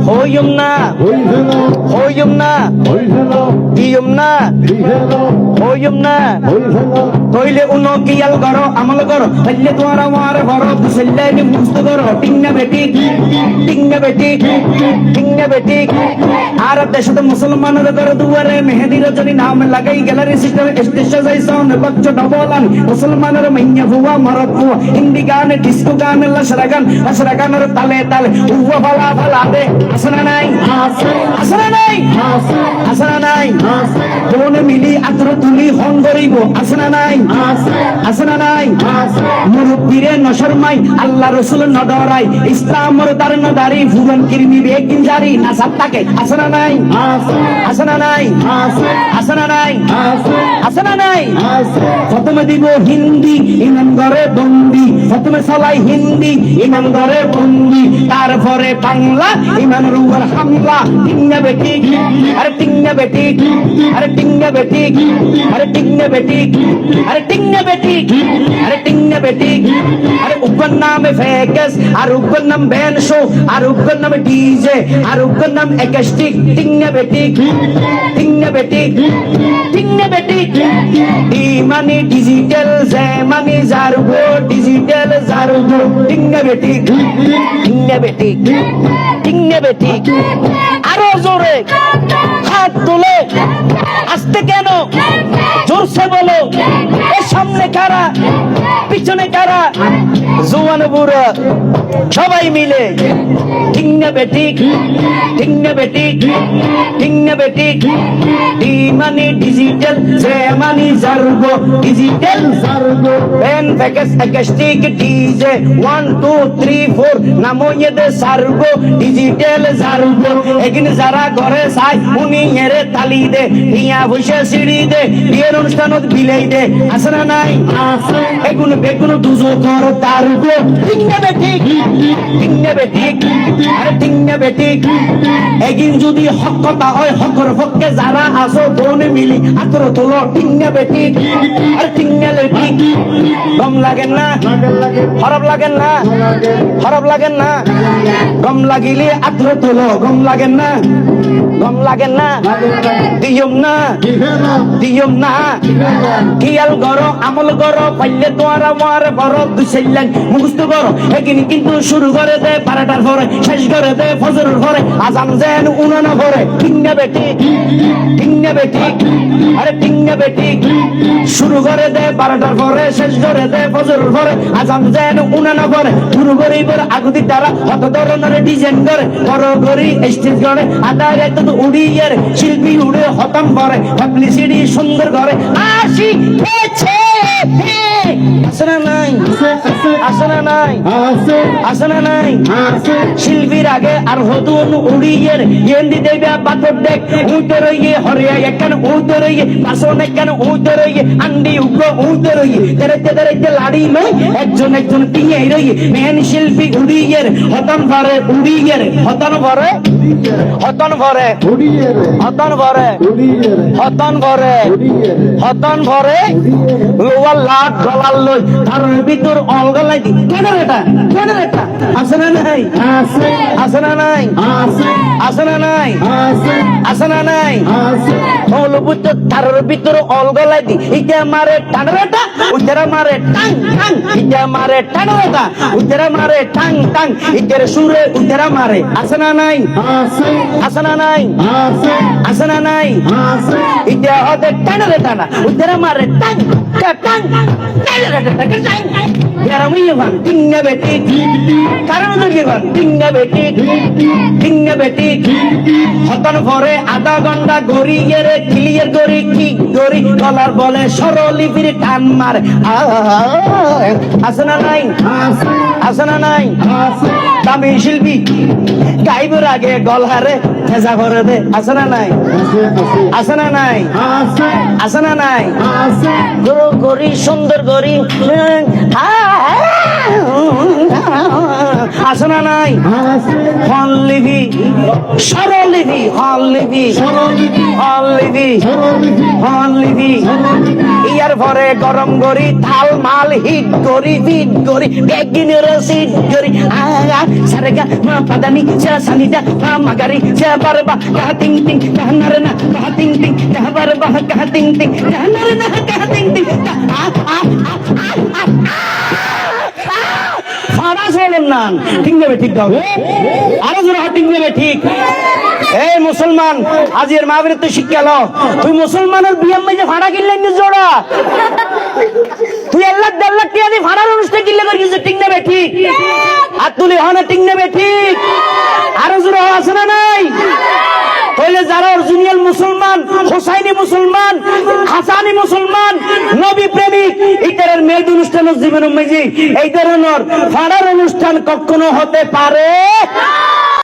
হইম না হইম না দিয়ম না হইম না তইলে উনো কিয়াল করো আমল করো হইলে তোমার আমার বড় বুঝলে মুস্ত করো টিংনা বেটি টিংনা বেটি টিংনা বেটি আরব দেশে মুসলমানের ঘরে দুয়ারে মেহেদি রজনী নাম লাগাই গ্যালারি সিস্টেম স্টেজ সাজাইছন বচ্চ ডবলান মুসলমানের মাইয়া ফুয়া মারত ফুয়া হিন্দি গান ডিস্কো গান লাশরা গানের তালে তালে উয়া ফালা ফালা দে আসনা নাই আসনা নাই আসনা নাই কোন মিলি আত্র তুলি হন করিব আসনা নাই আসনা নাই মুরব্বিরে নশরমাই আল্লাহ রাসূল নডরাই ইসলামর দার নদারি ফুরন কিরমি বেকিন জারি না সাত্তাকে আসনা নাই আসনা নাই আসনা নাই আসনা নাই প্রথমে দিব হিন্দি ইমান ঘরে বন্দি প্রথমে চলাই হিন্দি ইমান ঘরে বন্দি তারপরে বাংলা ইমানের উপর হামলা টিংনা বেটি আরে টিংনা বেটি আরে টিংনা বেটি আরে টিংনা বেটি আরে টিংনা বেটি আরে টিংনা বেটি আরে উপর নামে ফেকেস আর উপর নাম ব্যান্ড শো আর উপর নামে ডিজে আর উপর নাম একাস্টিক টিংনা বেটি টিংনা বেটি টিংনা বেটি ডি মানে ডিজিটাল জে মানে জারগো ডিজিটাল জারগো টিংনা বেটি টিংনা বেটি টিংনা বেটি আরো জোরে হাত তুলে আস্তে কেন জোরসে বলো এর সামনে কারা পিছনে কারা জোয়ান বুড়া সবাই মিলে টিংনা বেটি টিংনা বেটি টিংনা বেটি ডি মানে ডিজিটাল জে মানে জারগো ডিজিটাল জারগো পেন প্যাকেজ একাস্টিক ডিজে 1 2 3 4 নামো এদে সারগো ডিজিটাল জারগো এখানে যারা ঘরে চাই উনি এরে তালি দে ইয়া বসে সিঁড়ি দে বিয়ের অনুষ্ঠানত বিলাই দে আসনা নাই এগুন বেগুন দুজো কর তারগো টিংনা বেটি টিংনা বেটি আরে টিংনা বেটি এগিন যদি হক কথা হয় হকর পক্ষে যারা আসো বোন মিলি আতর তোলো টিংনা বেটি আরে টিংনা বেটি গম লাগেন না খারাপ লাগেন না খারাপ লাগেন না গম লাগিলে আতর তোলো গম লাগেন না গম লাগেন না দিয়ম না দিয়ম না কিয়াল করো আমল করো পাইলে তোমার আমার বড় দুইশাইলেন মুখস্থ করো এগিন কিন্তু শুরু করে দে 12টার পরে শেষ করে দে ফজরের পরে আজান যেন উনানা পরে টিংনা বেটি টিংনা বেটি আরে টিংনা বেটি শুরু করে দে 12টার পরে শেষ করে দে ফজরের পরে আজান যেন উনানা পরে শুরু করে এবার আগুতি তারা কত ধরনের ডিজাইন করে বড় করি স্টেজ করে আদায় তো উড়িয়ে শিল্পী উড়ে হতম করে পাবলিসিটি সুন্দর করে আসি পেছে আসনা নাই আসনা নাই আসনা নাই শিল্পীর আগে আর হতুন উড়িয়ে গেন্দি দেবে পাথর দেখ উঠে রইয়ে হরিয়া একখান উঠে রইয়ে পাশন একখান উঠে রইয়ে আন্ডি উগ্র উঠে রইয়ে তেরেতে তেরেতে লাড়ি লই একজন একজন টিঙে রইয়ে মেন শিল্পী উড়িয়ে হতন ভরে উড়িয়ে হতন ভরে হতন ভরে হতন ভরে হতন ভরে হতন ভরে লোয়ার লাট গলার লই তার ভিতর অলগলাই দি কেন এটা আছে না নাই আছে না নাই আছে না নাই আছে না নাই হলো বুঝতে তার ভিতর অলগলাই দি ইটা মারে টানরেটা উজরা মারে টাং টাং ইটা মারে টানরেটা উজরা মারে টাং টাং ইটার সুরে উজরা মারে আছে না নাই আছে না নাই আছে না নাই ইটা হতে টানরেটা না উজরা মারে টাং টাং টানরেটা টাং ইয়ারামিয়ে ভান টিংনা বেটি কারণ দুর্গে ভান টিংনা বেটি টিংনা বেটি হতন ভরে আধা ঘন্টা গড়িয়ে রে ক্লিয়ার গড়ি কি গড়ি কলার বলে সরলিপির টান মার আসে না নাই আসে না নাই দামি শিল্পী গাইবের আগে গলহারে ভেজা করে দে আসে না নাই আসে না নাই আসে না নাই গড়ি সুন্দর গড়ি আসে না নাই ফল লিখি স্বরলিপি হরলিপি হরলিপি হরলিপি ইয়ার পরে গরম গরি থাল মাল হিট গরি ফিট গরি বেগিনের সিট গরি আগা সারেগা মা পাদানি সা সানিদা মা মাগারি সা বারবা কা টিং টিং কা নারে না কা টিং টিং কা বারবা কা টিং টিং কা নারে না কা টিং টিং ফাড়া চলেন না ঠিক নেবে ঠিক দাও আরো জোরে ঠিক নেবে ঠিক এই মুসলমান আজের মাহফিলে তো শিক্ষা লো তুই মুসলমানের বিয়াম মাইজে ফাড়া কিনলেন নি জোড়া তুই 1 লাখ 1.5 লাখ টাকা দিয়ে ফাড়ার অনুষ্ঠান কিনলে করি কিছু ঠিক নেবে ঠিক আর তুলি হনে ঠিক নেবে ঠিক আরো জোরে আছে না নাই তাহলে যারা অরিজিনাল মুসলমান হোসাইনি মুসলমান হাসানি মুসলমান নবী প্রেমিক ইতারের মেয়েদ অনুষ্ঠান জীবন মাইজি এই ধরনের ফাড়ার অনুষ্ঠান কখনো হতে পারে